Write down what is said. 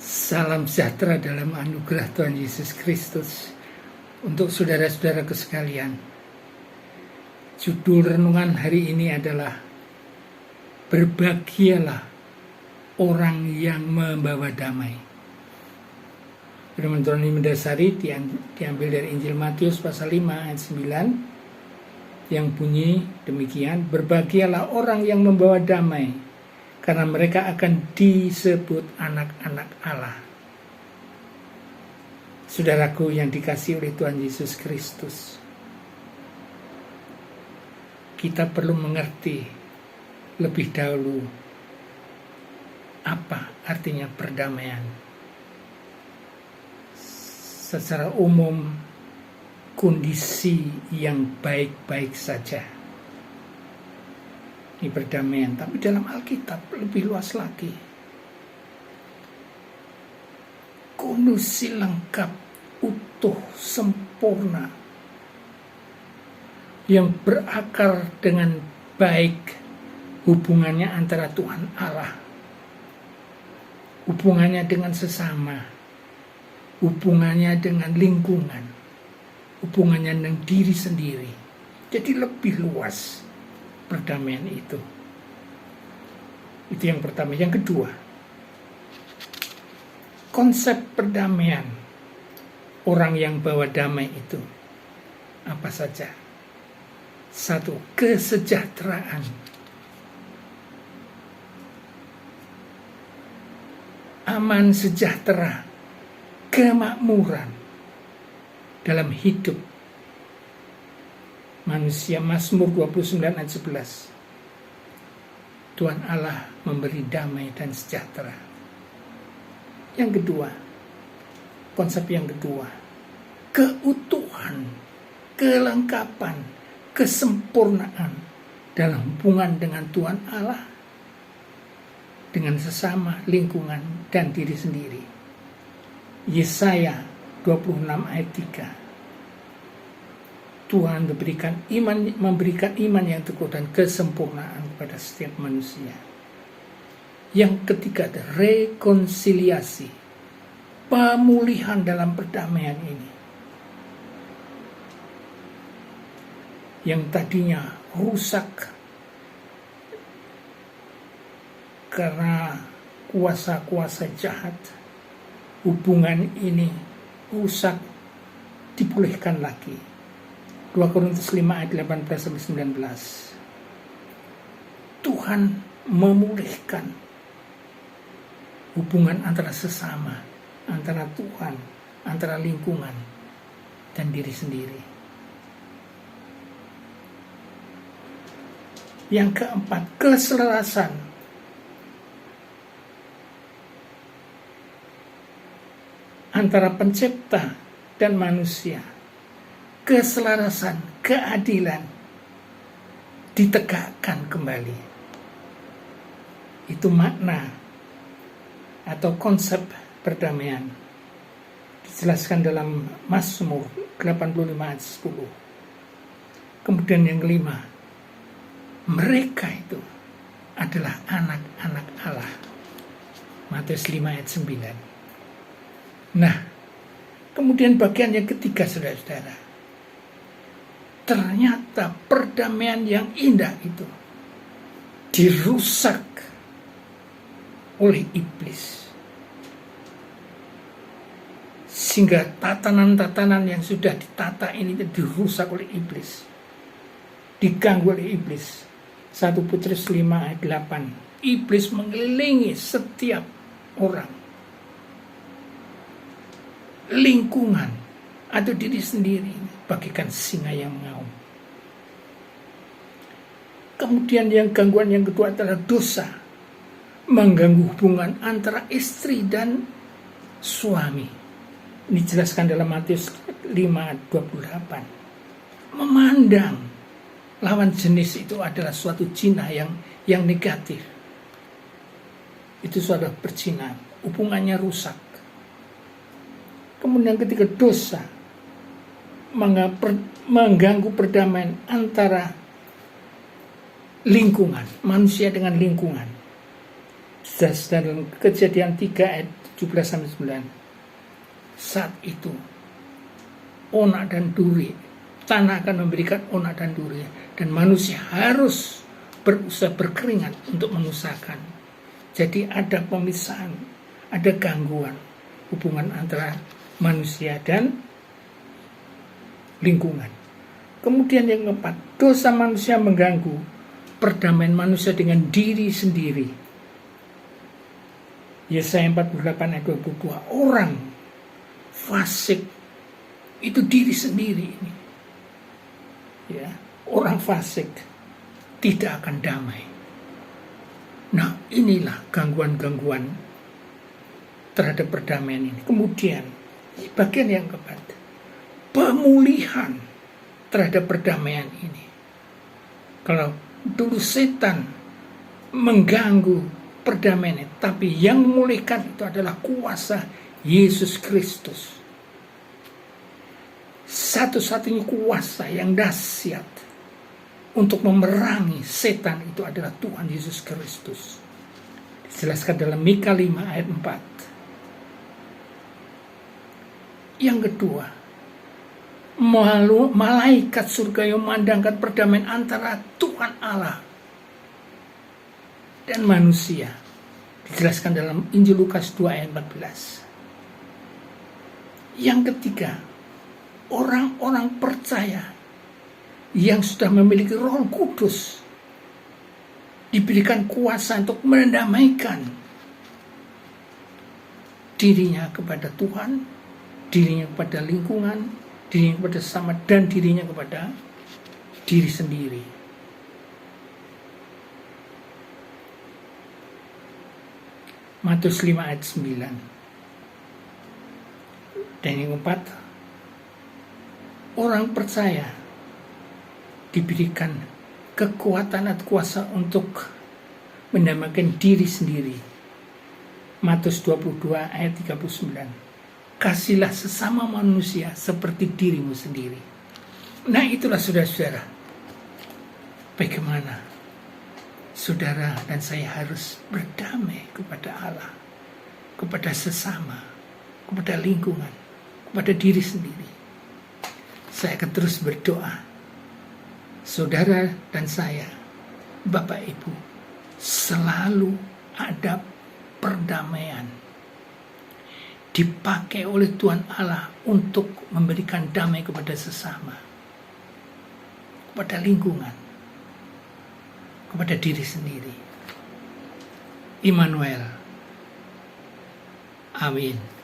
Salam sejahtera dalam anugerah Tuhan Yesus Kristus untuk saudara-saudaraku sekalian. Judul renungan hari ini adalah Berbahagialah orang yang membawa damai. Firman Tuhan ini mendasari diambil dari Injil Matius pasal 5 ayat 9 yang bunyi demikian, berbahagialah orang yang membawa damai, karena mereka akan disebut anak-anak Allah. Saudaraku yang dikasihi oleh Tuhan Yesus Kristus, kita perlu mengerti lebih dahulu apa artinya perdamaian. Secara umum, kondisi yang baik-baik saja ini perdamaian, tapi dalam Alkitab lebih luas lagi. Kondisi lengkap, utuh, sempurna, yang berakar dengan baik hubungannya antara Tuhan Allah, hubungannya dengan sesama, hubungannya dengan lingkungan, hubungannya dengan diri sendiri. Jadi lebih luas perdamaian itu. Itu yang pertama. Yang kedua, konsep perdamaian orang yang bawa damai itu apa saja? Satu, kesejahteraan. Aman sejahtera, kemakmuran dalam hidup manusia. Mazmur 29 ayat 11. Tuhan Allah memberi damai dan sejahtera. Yang kedua, konsep yang kedua, keutuhan, kelengkapan, kesempurnaan dalam hubungan dengan Tuhan Allah, dengan sesama, lingkungan, dan diri sendiri. Yesaya 26 ayat 3. Tuhan memberikan iman yang teguh dan kesempurnaan kepada setiap manusia. Yang ketiga, ada rekonsiliasi, pemulihan dalam perdamaian ini. Yang tadinya rusak karena kuasa-kuasa jahat, hubungan ini rusak, dipulihkan lagi. 2 Korintus 5 ayat 18-19. Tuhan memulihkan hubungan antara sesama, antara Tuhan, antara lingkungan, dan diri sendiri. Yang keempat, keselarasan. Antara pencipta dan manusia. Keselarasan, keadilan ditegakkan kembali. Itu makna atau konsep perdamaian dijelaskan dalam Mazmur 85 ayat 10. Kemudian yang kelima, mereka itu adalah anak-anak Allah. Matius 5 ayat 9. Nah, kemudian bagian yang ketiga, saudara-saudara, ternyata perdamaian yang indah itu dirusak oleh iblis. Sehingga tatanan-tatanan yang sudah ditata ini dirusak oleh iblis. Diganggu oleh iblis. 1 Petrus 5 ayat 8. Iblis mengelilingi setiap orang, lingkungan, atau diri sendiri, bagikan singa yang mengaum. Kemudian yang gangguan yang kedua adalah dosa, mengganggu hubungan antara istri dan suami. Ini dijelaskan dalam Matius 5:28. Memandang lawan jenis itu adalah suatu zina yang negatif. Itu suatu perzinahan, hubungannya rusak. Kemudian ketiga, dosa mengganggu perdamaian antara lingkungan, manusia dengan lingkungan. Dalam Kejadian 3 ayat 17-9. Saat itu onak dan duri, tanah akan memberikan onak dan duri, dan manusia harus berusaha berkeringat untuk mengusahakan. Jadi ada pemisahan, ada gangguan hubungan antara manusia dan lingkungan. Kemudian yang keempat, dosa manusia mengganggu perdamaian manusia dengan diri sendiri. Yesaya 48 ayat 22, orang fasik itu diri sendiri ini. Ya, orang fasik tidak akan damai. Nah, inilah gangguan-gangguan terhadap perdamaian ini. Kemudian, bagian yang keempat, pemulihan terhadap perdamaian ini. Kalau dulu setan mengganggu perdamaian ini, tapi yang memulihkan itu adalah kuasa Yesus Kristus. Satu-satunya kuasa yang dahsyat untuk memerangi setan itu adalah Tuhan Yesus Kristus. Dijelaskan dalam Mika 5 ayat 4. Yang kedua, malaikat surga yang memandangkan perdamaian antara Tuhan Allah dan manusia. Dijelaskan dalam Injil Lukas 2 ayat 14. Yang ketiga, orang-orang percaya yang sudah memiliki Roh Kudus diberikan kuasa untuk mendamaikan dirinya kepada Tuhan, dirinya kepada lingkungan, dirinya kepada sesama, dan dirinya kepada diri sendiri. Matius 5 ayat 9. Dan yang keempat, orang percaya diberikan kekuatan atau kuasa untuk mendamaikan diri sendiri. Matius 22 ayat 39. Kasihlah sesama manusia seperti dirimu sendiri. Nah, itulah saudara-saudara, bagaimana saudara dan saya harus berdamai kepada Allah, kepada sesama, kepada lingkungan, kepada diri sendiri. Saya akan terus berdoa, saudara dan saya, Bapak Ibu, selalu ada perdamaian dipakai oleh Tuhan Allah untuk memberikan damai kepada sesama, kepada lingkungan, kepada diri sendiri. Immanuel. Amin.